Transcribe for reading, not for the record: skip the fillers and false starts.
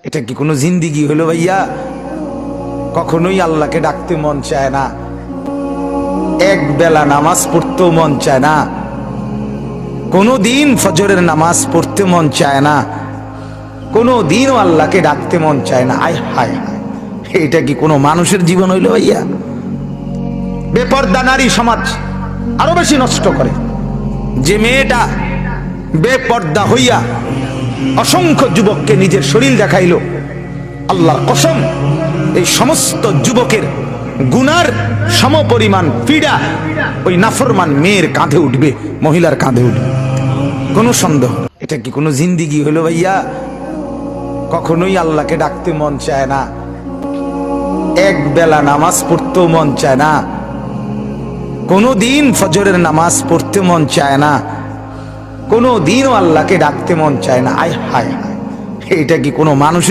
এটা কি কোনো জিন্দিগি হলো ভাইয়া? কখনোই আল্লাহকে ডাকতে মন চায় না, এক বেলা নামাজ পড়তেও মন চায় না, কোনো দিন ফজরের নামাজ পড়তে মন চায় না, কোনো দিনও আল্লাহকে ডাকতে মন চায় না। আয় হায় হায়, এটা কি কোনো মানুষের জীবন হইল ভাইয়া? বেপর্দা নারী সমাজ আরো বেশি নষ্ট করে। যে মেয়েটা বেপর্দা হইয়া অসংখ্য যুবককে নিজের শরীর দেখাইল, আল্লাহর কসম এই সমস্ত যুবকের গুনার সমপরিমাণ পীড়া ওই নাফরমান মেয়ের কাঁধে উঠবে, মহিলার কাঁধে উঠবে, কোনো সন্দেহ। এটা কি কোনো জিন্দিগি হলো ভাইয়া? কখনোই আল্লাহকে ডাকতে মন চায় না, এক বেলা নামাজ পড়তেও মন চায় না, কোনো দিন ফজরের নামাজ পড়তে মন চায় না, কোনো দিনও আল্লাহকে ডাকতে মন চায় না। আয় হায় হায়, এটা কি কোনো মানুষ?